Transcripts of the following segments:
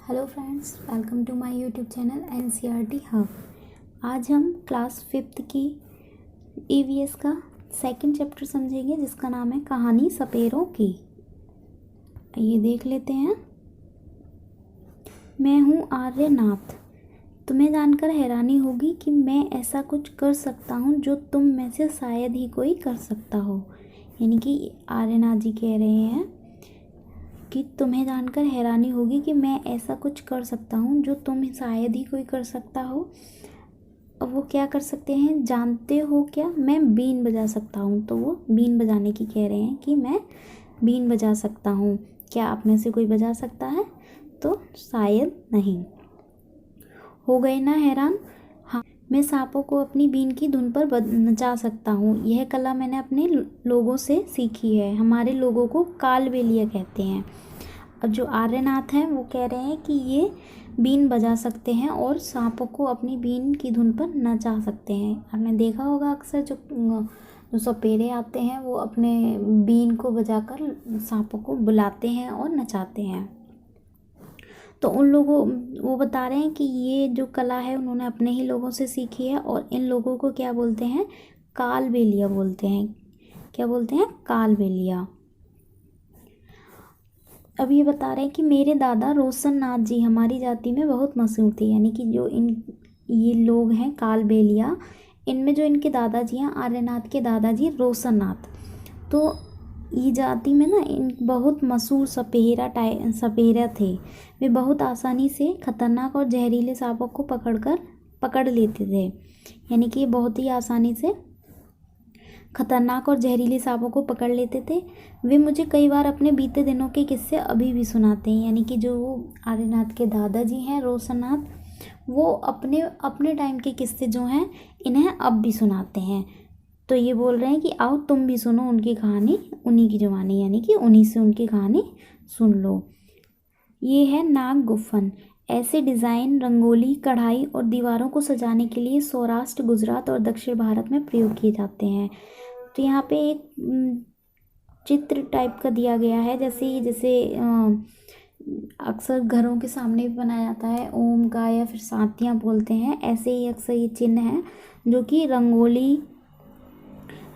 Hello friends, welcome to my YouTube channel NCERT hub. आज हम class 5th की EVS का सेकंड चैप्टर समझेंगे, जिसका नाम है कहानी सपेरों की। ये देख लेते हैं। मैं हूँ आर्यनाथ। तुम्हें जानकर हैरानी होगी कि मैं ऐसा कुछ कर सकता हूँ जो तुम में से शायद ही कोई कर सकता हो। यानी कि आर्यनाथ जी कह रहे हैं कि तुम्हें जानकर हैरानी होगी कि मैं ऐसा कुछ कर सकता हूँ जो तुम शायद ही कोई कर सकता हो। अब वो क्या कर सकते हैं जानते हो क्या? मैं बीन बजा सकता हूँ। तो वो बीन बजाने की कह रहे हैं कि मैं बीन बजा सकता हूँ। क्या आप में से कोई बजा सकता है? तो शायद नहीं। हो गए ना हैरान? हाँ, मैं सांपों को अपनी बीन की धुन पर नचा सकता हूँ। यह कला मैंने अपने लोगों से सीखी है। हमारे लोगों को कालबेलिया कहते हैं। अब जो आर्यनाथ हैं वो कह रहे हैं कि ये बीन बजा सकते हैं और सांपों को अपनी बीन की धुन पर नचा सकते हैं। आपने देखा होगा अक्सर जो सपेरे आते हैं वो अपने बीन को बजाकर सांपों को बुलाते हैं और नचाते हैं। तो उन लोगों वो बता रहे हैं कि ये जो कला है उन्होंने अपने ही लोगों से सीखी है और इन लोगों को क्या बोलते हैं? कालबेलिया बोलते हैं। क्या बोलते हैं? कालबेलिया। अब ये बता रहे हैं कि मेरे दादा रोशन नाथ जी हमारी जाति में बहुत मशहूर थे। यानी कि जो ये लोग हैं कालबेलिया, इनमें जो इनके दादाजी हैं, आर्यनाथ के दादाजी रोशन नाथ, तो ये जाति में ना इन बहुत मशहूर सपेरा थे। वे बहुत आसानी से खतरनाक और जहरीले सांपों को पकड़ लेते थे। यानी कि बहुत ही आसानी से खतरनाक और जहरीले सांपों को पकड़ लेते थे। वे मुझे कई बार अपने बीते दिनों के किस्से अभी भी सुनाते हैं। यानी कि जो आर्यनाथ के दादाजी हैं रोशननाथ, वो अपने टाइम के किस्से जो हैं इन्हें अब भी सुनाते हैं। तो ये बोल रहे हैं कि आओ तुम भी सुनो उनकी कहानी, उन्हीं की जुबानी, यानी कि उन्हीं से उनकी कहानी सुन लो। ये है नाग गुफन। ऐसे डिज़ाइन रंगोली, कढ़ाई और दीवारों को सजाने के लिए सौराष्ट्र, गुजरात और दक्षिण भारत में प्रयोग किए जाते हैं। तो यहाँ पे एक चित्र टाइप का दिया गया है, जैसे अक्सर घरों के सामने भी बनाया जाता है ओम का, या फिर सातियाँ बोलते हैं। ऐसे ही अक्सर ये चिन्ह हैं जो कि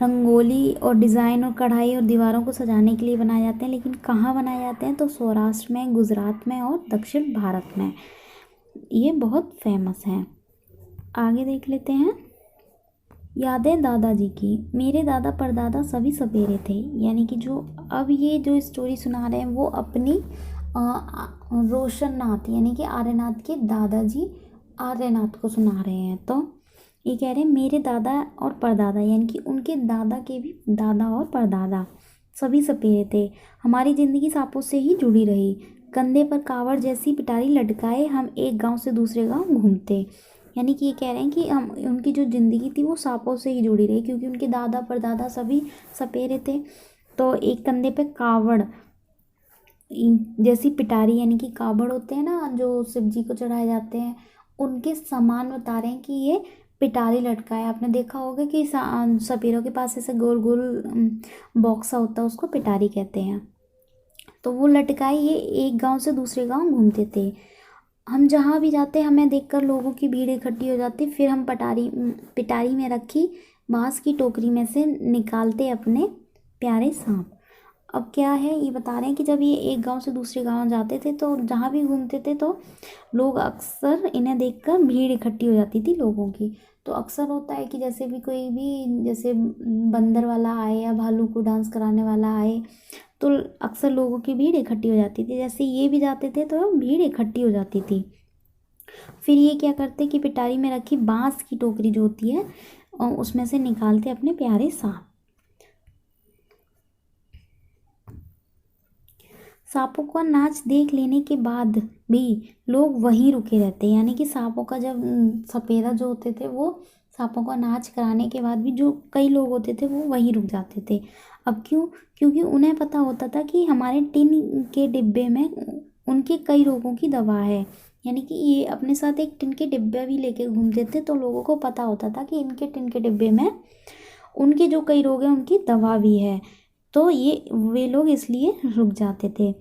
रंगोली और डिज़ाइन और कढ़ाई और दीवारों को सजाने के लिए बनाए जाते हैं। लेकिन कहाँ बनाए जाते हैं? तो सौराष्ट्र में, गुजरात में और दक्षिण भारत में। ये बहुत फेमस हैं। आगे देख लेते हैं। यादें दादाजी की। मेरे दादा परदादा सभी सपेरे थे। यानी कि जो अब ये जो स्टोरी सुना रहे हैं वो अपनी रोशन नाथ यानी कि आर्यनाथ के दादाजी आर्यनाथ को सुना रहे हैं। तो ये कह रहे हैं मेरे दादा और परदादा, यानी कि उनके दादा के भी दादा और परदादा सभी सपेरे थे। हमारी ज़िंदगी सांपों से ही जुड़ी रही। कंधे पर कावड़ जैसी पिटारी लटकाए हम एक गांव से दूसरे गांव घूमते। यानी कि ये कह रहे हैं कि हम उनकी जो ज़िंदगी थी वो सांपों से ही जुड़ी रही, क्योंकि उनके दादा परदादा सभी सपेरे थे। तो एक कंधे पे कावड़ जैसी पिटारी, यानी कि कावड़ होते हैं ना जो शिव जी को चढ़ाए जाते हैं, उनके समान बता रहे हैं कि ये पिटारी लटका है। आपने देखा होगा कि सपेरों के पास ऐसे गोल गोल बॉक्स होता है, उसको पिटारी कहते हैं। तो वो लटकाए ये एक गांव से दूसरे गांव घूमते थे। हम जहाँ भी जाते हमें देखकर लोगों की भीड़ इकट्ठी हो जाती। फिर हम पिटारी में रखी बांस की टोकरी में से निकालते अपने प्यारे सांप। अब क्या है ये बता रहे हैं कि जब ये एक गांव से दूसरे गांव जाते थे तो जहाँ भी घूमते थे तो लोग अक्सर इन्हें देखकर भीड़ इकट्ठी हो जाती थी लोगों की। तो अक्सर होता है कि जैसे भी कोई भी जैसे बंदर वाला आए या भालू को डांस कराने वाला आए तो अक्सर लोगों की भीड़ इकट्ठी हो जाती थी। जैसे ये भी जाते थे तो भीड़ इकट्ठी हो जाती थी। फिर ये क्या करते कि पिटारी में रखी बांस की टोकरी जो होती है और उसमें से निकालते अपने प्यारे सांप। सांपों का नाच देख लेने के बाद भी लोग वहीं रुके रहते हैं। यानी कि सांपों का जब सपेरा जो होते थे वो सांपों का नाच कराने के बाद भी जो कई लोग होते थे वो वहीं रुक जाते थे। अब क्यों? क्योंकि उन्हें पता होता था कि हमारे टिन के डिब्बे में उनके कई रोगों की दवा है। यानी कि ये अपने साथ एक टिन के डिब्बा भी लेके घूमते थे, तो लोगों को पता होता था कि इनके टिन के डिब्बे में उनके जो कई रोग हैं उनकी दवा भी है। तो ये वे लोग इसलिए रुक जाते थे।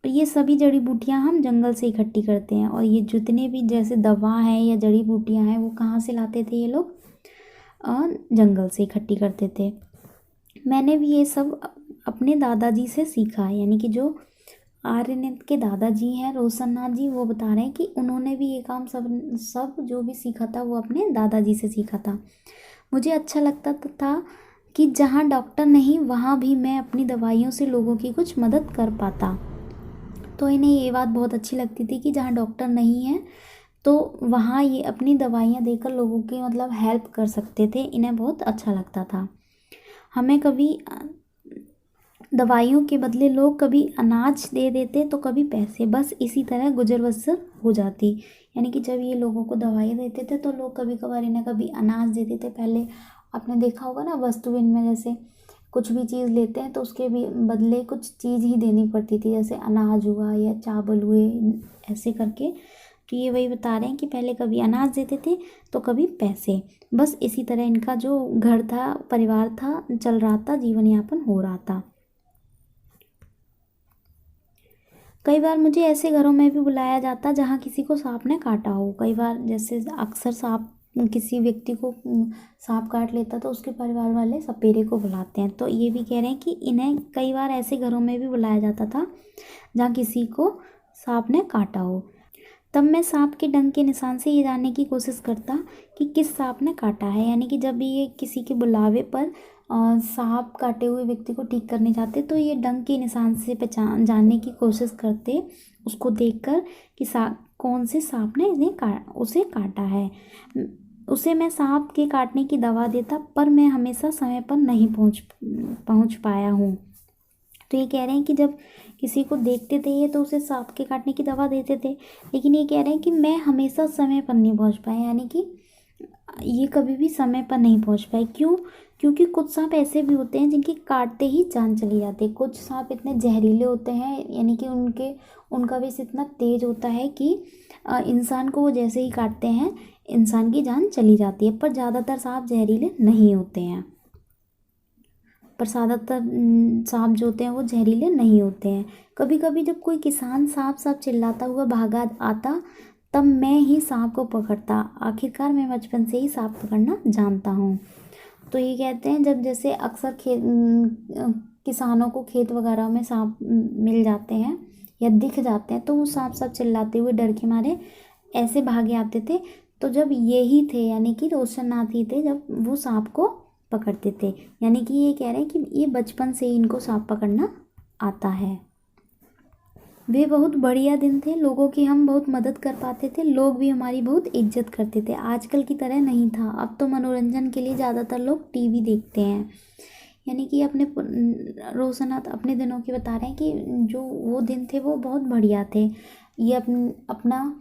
ये सभी जड़ी बूटियां हम जंगल से इकट्ठी करते हैं। और ये जितने भी जैसे दवा हैं या जड़ी बूटियां हैं वो कहाँ से लाते थे ये लोग? जंगल से इकट्ठी करते थे। मैंने भी ये सब अपने दादाजी से सीखा है, यानी कि जो आर्यनाथ के दादाजी हैं रोशन नाथ जी, वो बता रहे हैं कि उन्होंने भी ये काम सब सब जो भी सीखा था वो अपने दादाजी से सीखा था। मुझे अच्छा लगता था कि जहाँ डॉक्टर नहीं वहाँ भी मैं अपनी दवाइयों से लोगों की कुछ मदद कर पाता। तो इन्हें ये बात बहुत अच्छी लगती थी कि जहाँ डॉक्टर नहीं है तो वहाँ ये अपनी दवाइयाँ देकर लोगों की मतलब हेल्प कर सकते थे। इन्हें बहुत अच्छा लगता था। हमें कभी दवाइयों के बदले लोग कभी अनाज दे देते तो कभी पैसे, बस इसी तरह गुजर बसर हो जाती। यानी कि जब ये लोगों को दवाई देते थे तो लोग कभी कभार इन्हें कभी अनाज दे देते। पहले आपने देखा होगा ना, वस्तुएं में जैसे कुछ भी चीज़ लेते हैं तो उसके भी बदले कुछ चीज़ ही देनी पड़ती थी, जैसे अनाज हुआ या चावल हुए, ऐसे करके। तो ये वही बता रहे हैं कि पहले कभी अनाज देते थे तो कभी पैसे, बस इसी तरह इनका जो घर था, परिवार था, चल रहा था, जीवन यापन हो रहा था। कई बार मुझे ऐसे घरों में भी बुलाया जाता जहाँ किसी को सांप ने काटा हो। कई बार जैसे अक्सर सांप किसी व्यक्ति को सांप काट लेता तो उसके परिवार वाले सपेरे को बुलाते हैं। तो ये भी कह रहे हैं कि इन्हें कई बार ऐसे घरों में भी बुलाया जाता था जहाँ किसी को सांप ने काटा हो। तब मैं सांप के डंक के निशान से ये जानने की कोशिश करता कि किस सांप ने काटा है। यानी कि जब भी ये किसी के बुलावे पर सांप काटे हुए व्यक्ति को ठीक करने जाते तो ये डंक के निशान से पहचान जानने की कोशिश करते, उसको देखकर कि कौन से सांप ने उसे काटा है। उसे मैं सांप के काटने की दवा देता, पर मैं हमेशा समय पर नहीं पहुंच पाया हूँ। तो ये कह रहे हैं कि जब किसी को देखते थे ये तो उसे सांप के काटने की दवा देते थे, लेकिन ये कह रहे हैं कि मैं हमेशा समय पर नहीं पहुंच पाया। यानी कि ये कभी भी समय पर नहीं पहुंच पाए। क्यों? क्योंकि कुछ सांप ऐसे भी होते हैं जिनकी काटते ही जान चली जाती है। कुछ सांप इतने जहरीले होते हैं, यानी कि उनका विष इतना तेज होता है कि इंसान को वो जैसे ही काटते हैं इंसान की जान चली जाती है। पर ज़्यादातर सांप जहरीले नहीं होते हैं। सांप जो होते हैं वो जहरीले नहीं होते हैं। कभी कभी जब कोई किसान सांप सांप चिल्लाता हुआ भागा आता तब मैं ही सांप को पकड़ता। आखिरकार मैं बचपन से ही सांप पकड़ना जानता हूँ। तो ये कहते हैं जब जैसे अक्सर किसानों को खेत वगैरह में सांप मिल जाते हैं या दिख जाते हैं तो वो सांप सांप चिल्लाते हुए डर के मारे ऐसे भागे आते थे। तो जब यही थे, यानी कि रोशन नाथ ही थे, जब वो सांप को पकड़ते थे। यानी कि ये कह रहे हैं कि ये बचपन से ही इनको सांप पकड़ना आता है। वे बहुत बढ़िया दिन थे, लोगों की हम बहुत मदद कर पाते थे, लोग भी हमारी बहुत इज्जत करते थे। आजकल की तरह नहीं था। अब तो मनोरंजन के लिए ज़्यादातर लोग टीवी देखते हैं। यानी कि रोशन नाथ अपने दिनों के बता रहे हैं कि जो वो दिन थे वो बहुत बढ़िया थे। ये अपना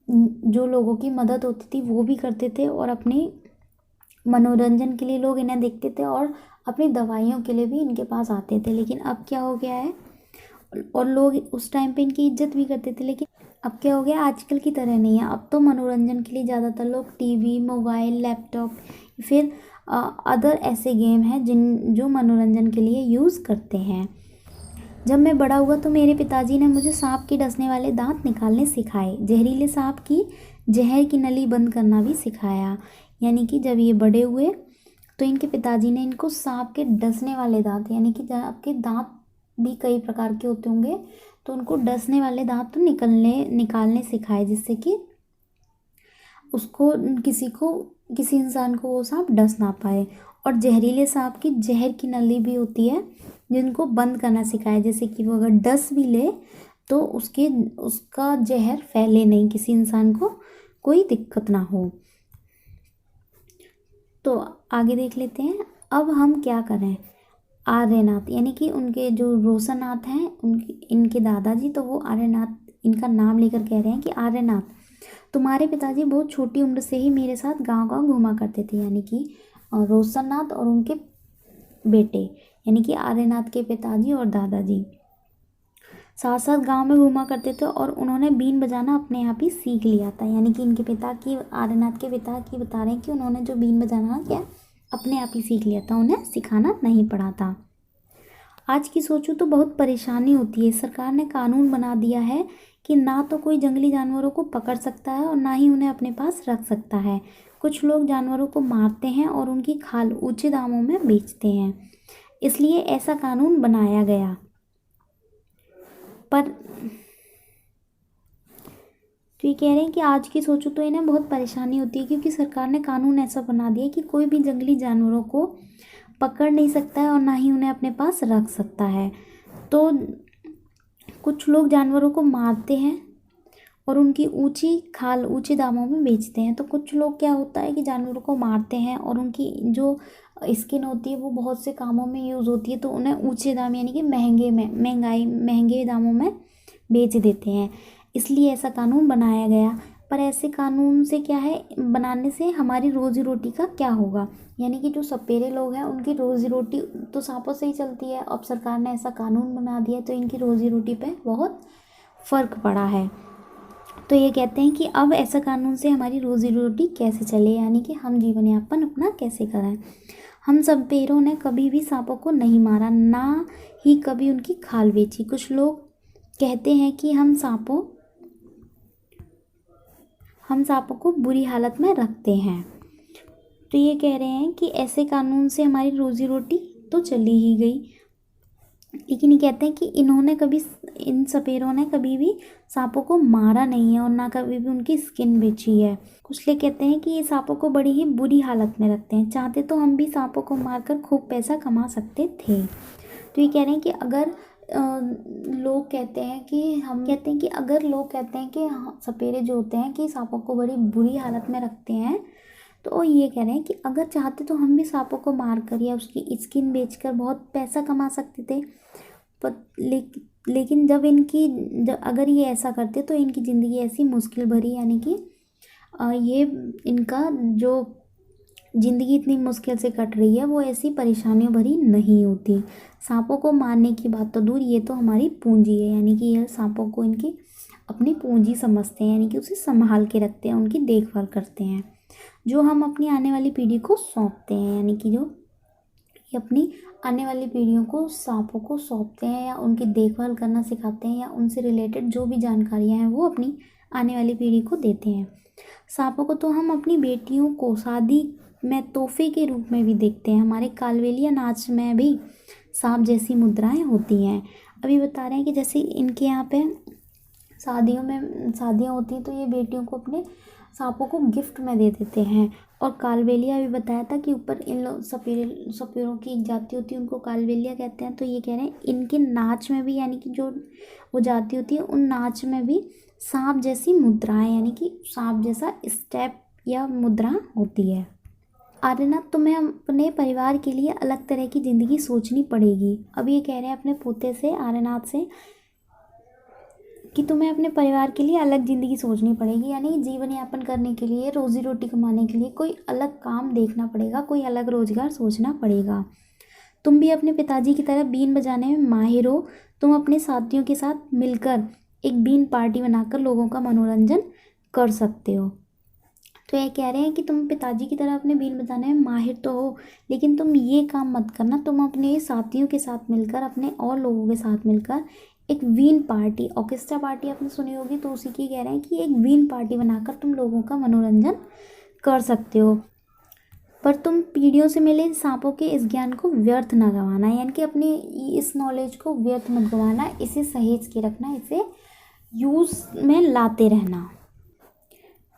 जो लोगों की मदद होती थी वो भी करते थे और अपने मनोरंजन के लिए लोग इन्हें देखते थे और अपनी दवाइयों के लिए भी इनके पास आते थे। लेकिन अब क्या हो गया है, और लोग उस टाइम पे इनकी इज्जत भी करते थे, लेकिन अब क्या हो गया, आजकल की तरह नहीं है। अब तो मनोरंजन के लिए ज़्यादातर लोग टीवी, मोबाइल, लैपटॉप, फिर अदर ऐसे गेम हैं जो मनोरंजन के लिए यूज़ करते हैं। जब मैं बड़ा हुआ तो मेरे पिताजी ने मुझे सांप के डसने वाले दांत निकालने सिखाए, जहरीले सांप की जहर की नली बंद करना भी सिखाया। यानी कि जब ये बड़े हुए तो इनके पिताजी ने इनको सांप के डसने वाले दांत, यानी कि आपके दांत भी कई प्रकार के होते होंगे, तो उनको डसने वाले दांत तो निकालने सिखाए, जिससे कि उसको किसी इंसान को वो सांप डस ना पाए। और जहरीले सांप की जहर की नली भी होती है जिनको बंद करना सिखाया, जैसे कि वो अगर डस भी ले तो उसका जहर फैले नहीं, किसी इंसान को कोई दिक्कत ना हो। तो आगे देख लेते हैं। अब हम क्या करें। आर्यनाथ, यानी कि उनके जो रोशन नाथ हैं इनके दादाजी, तो वो आर्यनाथ इनका नाम लेकर कह रहे हैं कि आर्यनाथ, तुम्हारे पिताजी बहुत छोटी उम्र से ही मेरे साथ गांव गांव घूमा करते थे। यानी कि रोशन नाथ और उनके बेटे, यानी कि आर्यनाथ के पिताजी और दादाजी साथ साथ गांव में घूमा करते थे और उन्होंने बीन बजाना अपने आप ही सीख लिया था। यानी कि आर्यनाथ के पिता की बता रहे हैं कि उन्होंने जो बीन बजाना क्या अपने आप ही सीख लिया था, उन्हें सिखाना नहीं पड़ा था। आज की सोचूं तो बहुत परेशानी होती है। सरकार ने कानून बना दिया है कि ना तो कोई जंगली जानवरों को पकड़ सकता है और ना ही उन्हें अपने पास रख सकता है। कुछ लोग जानवरों को मारते हैं और उनकी खाल ऊंचे दामों में बेचते हैं, इसलिए ऐसा कानून बनाया गया। पर तो ये कह रहे हैं कि आज की सोचो तो इन्हें बहुत परेशानी होती है, क्योंकि सरकार ने कानून ऐसा बना दिया कि कोई भी जंगली जानवरों को पकड़ नहीं सकता है और ना ही उन्हें अपने पास रख सकता है। तो कुछ लोग जानवरों को मारते हैं और उनकी ऊंची खाल ऊंचे दामों में बेचते हैं। तो कुछ लोग क्या होता है कि जानवरों को मारते हैं और उनकी जो स्किन होती है वो बहुत से कामों में यूज़ होती है, तो उन्हें ऊंचे दाम यानी कि महंगे दामों में बेच देते हैं, इसलिए ऐसा कानून बनाया गया। पर ऐसे कानून से क्या है, बनाने से हमारी रोजी रोटी का क्या होगा, यानी कि जो सपेरे लोग हैं उनकी रोजी रोटी तो सांपों से ही चलती है। अब सरकार ने ऐसा कानून बना दिया तो इनकी रोजी रोटी पे बहुत फ़र्क पड़ा है। तो ये कहते हैं कि अब ऐसा कानून से हमारी रोजी रोटी कैसे चले, यानी कि हम जीवन यापन अपना कैसे करें। हम सपेरों ने कभी भी सांपों को नहीं मारा, ना ही कभी उनकी खाल बेची। कुछ लोग कहते हैं कि हम सांपों को बुरी हालत में रखते हैं। तो ये कह रहे हैं कि ऐसे कानून से हमारी रोजी रोटी तो चली ही गई, लेकिन ये कहते हैं कि इन सपेरों ने कभी भी सांपों को मारा नहीं है और ना कभी भी उनकी स्किन बेची है। कुछ लोग कहते हैं कि ये सांपों को बड़ी ही बुरी हालत में रखते हैं, चाहते तो हम भी सांपों को मारकर खूब पैसा कमा सकते थे। तो ये कह रहे हैं कि अगर लोग कहते हैं कि सपेरे जो होते हैं कि सांपों को बड़ी बुरी हालत में रखते हैं, तो ये कह रहे हैं कि अगर चाहते तो हम भी सांपों को मार कर या उसकी स्किन बेचकर बहुत पैसा कमा सकते थे। पर लेकिन अगर ये ऐसा करते तो इनकी ज़िंदगी ऐसी मुश्किल भरी, यानी कि ये इनका जो ज़िंदगी इतनी मुश्किल से कट रही है वो ऐसी परेशानियों भरी नहीं होती। सांपों को मारने की बात तो दूर, ये तो हमारी पूंजी है, यानी कि ये सांपों को इनकी अपनी पूंजी समझते हैं, यानी कि उसे संभाल के रखते हैं, उनकी देखभाल करते हैं, जो हम अपनी आने वाली पीढ़ी को सौंपते हैं, यानी कि जो ये अपनी आने वाली पीढ़ियों को सांपों को सौंपते हैं या उनकी देखभाल करना सिखाते हैं या उनसे रिलेटेड जो भी जानकारियाँ हैं वो अपनी आने वाली पीढ़ी को देते हैं। सांपों को तो हम अपनी बेटियों को शादी में तोहफे के रूप में भी देखते हैं। हमारे कालबेलिया नाच में भी सांप जैसी मुद्राएं होती हैं। अभी बता रहे हैं कि जैसे इनके यहाँ पे शादियाँ होती हैं तो ये बेटियों को अपने सांपों को गिफ्ट में दे देते हैं। और कालबेलिया भी बताया था कि ऊपर इन लोग सपेरों की एक जाति होती है, उनको कालबेलिया कहते हैं। तो ये कह रहे हैं इनके नाच में भी, यानी कि जो वो जाति होती है उन नाच में भी सांप जैसी मुद्राएं, यानी कि सांप जैसा स्टेप या मुद्रा होती है। आर्यनाथ, तुम्हें अपने परिवार के लिए अलग तरह की ज़िंदगी सोचनी पड़ेगी। अब ये कह रहे हैं अपने पोते से, आर्यनाथ से, कि तुम्हें अपने परिवार के लिए अलग ज़िंदगी सोचनी पड़ेगी, यानी जीवन यापन करने के लिए, रोज़ी रोटी कमाने के लिए कोई अलग काम देखना पड़ेगा, कोई अलग रोज़गार सोचना पड़ेगा। तुम भी अपने पिताजी की तरह बीन बजाने में माहिर हो। तुम अपने साथियों के साथ मिलकर एक बीन पार्टी बनाकर लोगों का मनोरंजन कर सकते हो। तो ये कह रहे हैं कि तुम पिताजी की तरह अपने बीन बजाने में माहिर तो हो, लेकिन तुम ये काम मत करना, तुम अपने साथियों के साथ मिलकर, अपने और लोगों के साथ मिलकर एक वीन पार्टी, ऑर्केस्ट्रा पार्टी आपने सुनी होगी, तो उसी की कह रहे हैं कि एक वीन पार्टी बनाकर तुम लोगों का मनोरंजन कर सकते हो। पर तुम पीढ़ियों से मिले सांपों के इस ज्ञान को व्यर्थ ना गंवाना, यानी कि अपनी इस नॉलेज को व्यर्थ मत गंवाना, इसे सहेज के रखना, इसे यूज़ में लाते रहना।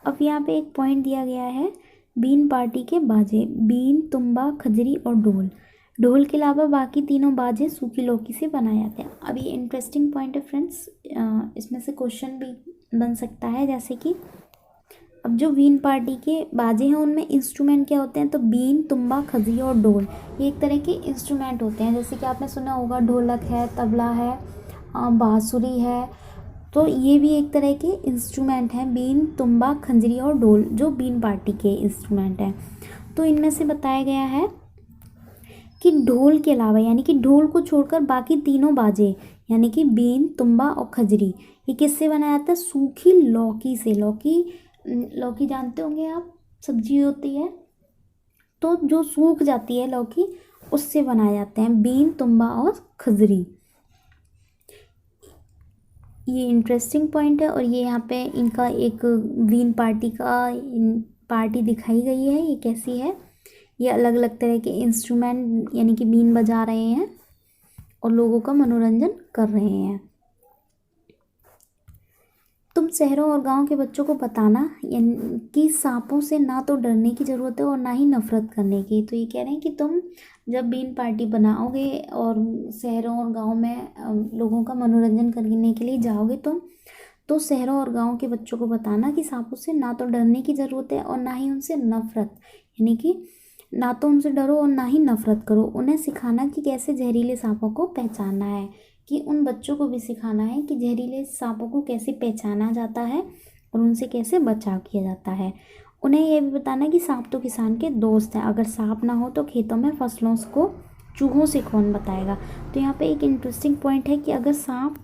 अब यहाँ पे एक पॉइंट दिया गया है, बीन पार्टी के बाजे, बीन, तुम्बा, खजरी और ढोल। ढोल के अलावा बाकी तीनों बाजे सूखी लौकी से बनाए जाते हैं। अब ये इंटरेस्टिंग पॉइंट है फ्रेंड्स, इसमें से क्वेश्चन भी बन सकता है, जैसे कि अब जो बीन पार्टी के बाजे हैं उनमें इंस्ट्रूमेंट क्या होते हैं, तो बीन, तुम्बा, खजरी और ढोल, ये एक तरह के इंस्ट्रूमेंट होते हैं। जैसे कि आपने सुना होगा ढोलक है, तबला है, बांसुरी है, तो ये भी एक तरह के इंस्ट्रूमेंट हैं, बीन, तुम्बा, खंजरी और ढोल, जो बीन पार्टी के इंस्ट्रूमेंट हैं। तो इनमें से बताया गया है कि ढोल के अलावा, यानी कि ढोल को छोड़कर बाकी तीनों बाजे, यानी कि बीन, तुम्बा और खजरी, ये किससे बनाया जाता है, सूखी लौकी से। लौकी जानते होंगे आप, सब्जी होती है, तो जो सूख जाती है लौकी उससे बनाए जाते हैं, बीन, तुम्बा और खजरी। ये इंटरेस्टिंग पॉइंट है। और ये यहाँ पे इनका एक बीन पार्टी का पार्टी दिखाई गई है। ये कैसी है, ये अलग अलग तरह के इंस्ट्रूमेंट यानी कि बीन बजा रहे हैं और लोगों का मनोरंजन कर रहे हैं। तुम शहरों और गांव के बच्चों को बताना यानी कि सांपों से ना तो डरने की ज़रूरत है और ना ही नफरत करने की। तो ये कह रहे हैं कि तुम जब बीन पार्टी बनाओगे और शहरों और गांव में लोगों का मनोरंजन करने के लिए जाओगे तुम, तो शहरों और गांव के बच्चों को बताना कि सांपों से ना तो डरने की ज़रूरत है और ना ही उनसे नफरत, यानी कि ना तो उनसे डरो और ना ही नफरत करो। उन्हें सिखाना कि कैसे जहरीले सांपों को पहचानना है, कि उन बच्चों को भी सिखाना है कि जहरीले सांपों को कैसे पहचाना जाता है और उनसे कैसे बचाव किया जाता है। उन्हें यह भी बताना कि सांप तो किसान के दोस्त हैं, अगर सांप ना हो तो खेतों में फसलों को चूहों से कौन बताएगा। तो यहाँ पे एक इंटरेस्टिंग पॉइंट है कि अगर सांप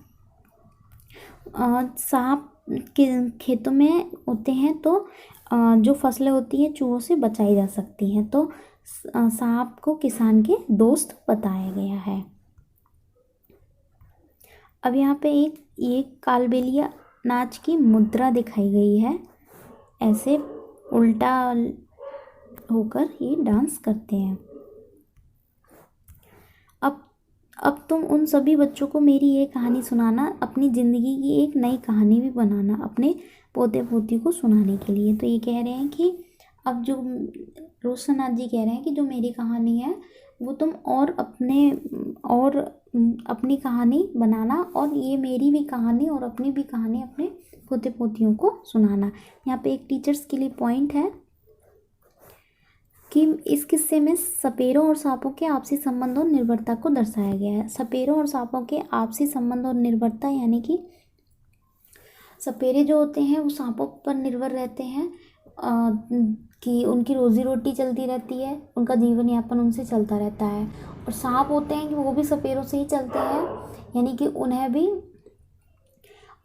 के खेतों में होते हैं तो जो फसलें होती हैं चूहों से बचाई जा सकती हैं। तो सांप को किसान के दोस्त बताया गया है। अब यहाँ पे एक कालबेलिया नाच की मुद्रा दिखाई गई है। ऐसे उल्टा होकर ये डांस करते हैं। अब तुम उन सभी बच्चों को मेरी ये कहानी सुनाना, अपनी ज़िंदगी की एक नई कहानी भी बनाना अपने पोते पोती को सुनाने के लिए। तो ये कह रहे हैं कि अब जो रोशननाथ जी कह रहे हैं कि जो मेरी कहानी है वो तुम और अपनी कहानी बनाना और ये मेरी भी कहानी और अपनी भी कहानी अपने पोते पोतियों को सुनाना। यहाँ पे एक टीचर्स के लिए पॉइंट है कि इस किस्से में सपेरों और सांपों के आपसी संबंध और निर्भरता को दर्शाया गया है। सपेरों और सांपों के आपसी संबंध और निर्भरता यानी कि सपेरे जो होते हैं वो सांपों पर निर्भर रहते हैं कि उनकी रोजी रोटी चलती रहती है, उनका जीवन यापन उनसे चलता रहता है। और सांप होते हैं कि वो भी सपेरों से ही चलते हैं, यानी कि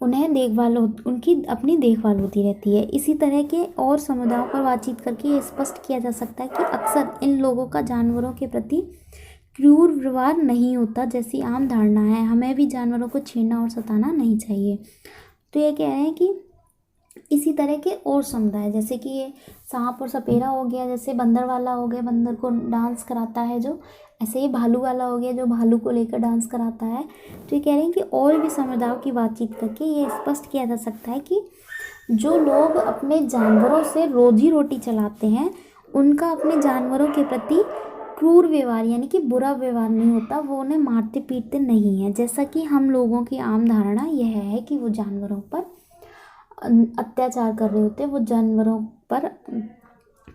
उन्हें देखभाल उनकी अपनी देखभाल होती रहती है। इसी तरह के और समुदायों पर बातचीत करके ये स्पष्ट किया जा सकता है कि अक्सर इन लोगों का जानवरों के प्रति क्रूर व्यवहार नहीं होता जैसी आम धारणा है। हमें भी जानवरों को छेड़ना और सताना नहीं चाहिए। तो ये कह रहे हैं कि इसी तरह के और समुदाय जैसे कि ये सांप और सपेरा हो गया, जैसे बंदर वाला हो गया, बंदर को डांस कराता है जो, ऐसे ही भालू वाला हो गया जो भालू को लेकर डांस कराता है। तो ये कह रहे हैं कि और भी समुदायों की बातचीत करके ये स्पष्ट किया जा सकता है कि जो लोग अपने जानवरों से रोजी रोटी चलाते हैं उनका अपने जानवरों के प्रति क्रूर व्यवहार यानी कि बुरा व्यवहार नहीं होता, वो उन्हें मारते पीटते नहीं हैं। जैसा कि हम लोगों की आम धारणा यह है कि वो जानवरों पर अत्याचार कर रहे होते हैं, वो जानवरों पर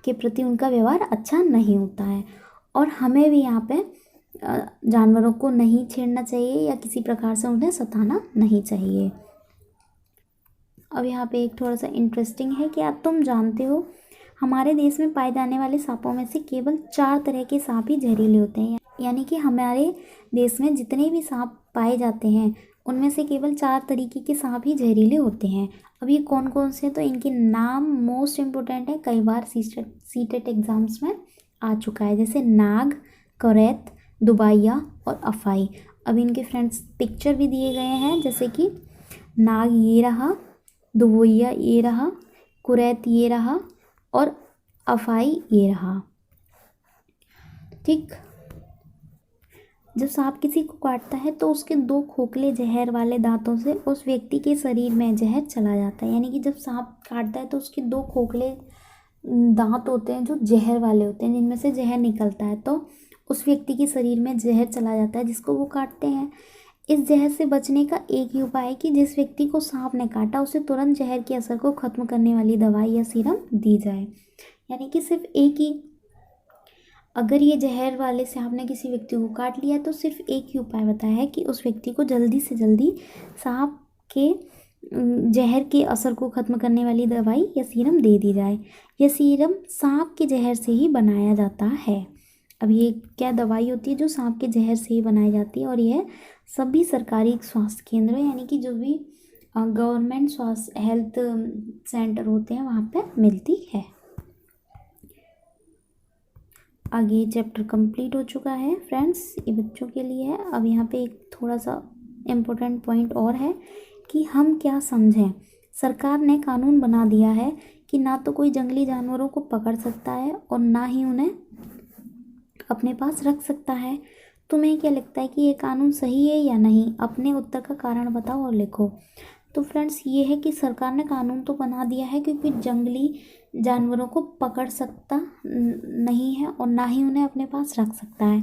के प्रति उनका व्यवहार अच्छा नहीं होता है। और हमें भी यहाँ पे जानवरों को नहीं छेड़ना चाहिए या किसी प्रकार से उन्हें सताना नहीं चाहिए। अब यहाँ पे एक थोड़ा सा इंटरेस्टिंग है कि आप तुम जानते हो हमारे देश में पाए जाने वाले सांपों में से केवल 4 तरह के सांप ही जहरीले होते हैं। यानी कि हमारे देश में जितने भी सांप पाए जाते हैं उनमें से केवल 4 तरीके के सांप ही जहरीले होते हैं। अब ये कौन कौन से हैं तो इनके नाम मोस्ट इम्पोर्टेंट है, कई बार सीटेट एग्जाम्स में आ चुका है, जैसे नाग, करैत, दुबाइया और अफाई। अब इनके फ्रेंड्स पिक्चर भी दिए गए हैं, जैसे कि नाग ये रहा, दुबैया ये रहा, कुरैत ये रहा और अफाई ये रहा। ठीक, जब सांप किसी को काटता है तो उसके 2 खोखले जहर वाले दांतों से उस व्यक्ति के शरीर में जहर चला जाता है। यानी कि जब सांप काटता है तो उसके 2 खोखले दांत होते हैं जो जहर वाले होते हैं, जिनमें से जहर निकलता है, तो उस व्यक्ति के शरीर में जहर चला जाता है जिसको वो काटते हैं। इस जहर से बचने का एक ही उपाय है कि जिस व्यक्ति को सांप ने काटा उसे तुरंत जहर के असर को खत्म करने वाली दवाई या सीरम दी जाए। यानी कि सिर्फ एक ही, अगर ये जहर वाले सांप ने किसी व्यक्ति को काट लिया तो सिर्फ एक ही उपाय बताया है कि उस व्यक्ति को जल्दी से जल्दी सांप के जहर के असर को ख़त्म करने वाली दवाई या सीरम दे दी जाए। यह सीरम सांप के जहर से ही बनाया जाता है। अब ये क्या दवाई होती है जो सांप के जहर से ही बनाई जाती है, और यह सभी सरकारी स्वास्थ्य केंद्र यानी कि जो भी गवर्नमेंट स्वास्थ्य हेल्थ सेंटर होते हैं वहाँ पे मिलती है। आगे चैप्टर कंप्लीट हो चुका है फ्रेंड्स, ये बच्चों के लिए है। अब यहाँ पे एक थोड़ा सा इम्पोर्टेंट पॉइंट और है कि हम क्या समझें। सरकार ने कानून बना दिया है कि ना तो कोई जंगली जानवरों को पकड़ सकता है और ना ही उन्हें अपने पास रख सकता है। तुम्हें क्या लगता है कि ये कानून सही है या नहीं? अपने उत्तर का कारण बताओ और लिखो। तो फ्रेंड्स ये है कि सरकार ने कानून तो बना दिया है क्योंकि जंगली जानवरों को पकड़ सकता नहीं है और ना ही उन्हें अपने पास रख सकता है।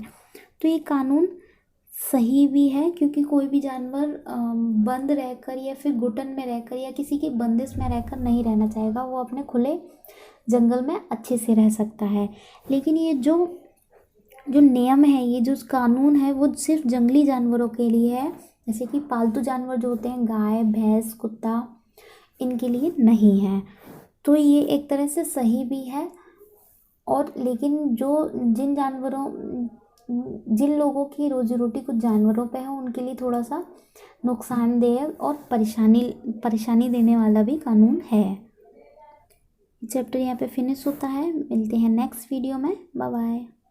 तो ये कानून सही भी है क्योंकि कोई भी जानवर बंद रहकर या फिर घुटन में रहकर या किसी की बंदिश में रहकर नहीं रहना चाहेगा, वो अपने खुले जंगल में अच्छे से रह सकता है। लेकिन ये जो नियम है, ये जो कानून है, वो सिर्फ जंगली जानवरों के लिए है। जैसे कि पालतू जानवर जो होते हैं, गाय भैंस कुत्ता, इनके लिए नहीं है। तो ये एक तरह से सही भी है। और लेकिन जिन लोगों की रोजी रोटी कुछ जानवरों पे है, उनके लिए थोड़ा सा नुकसानदेह और परेशानी देने वाला भी कानून है। चैप्टर यहाँ पे फिनिश होता है। मिलते हैं नेक्स्ट वीडियो में। Bye bye.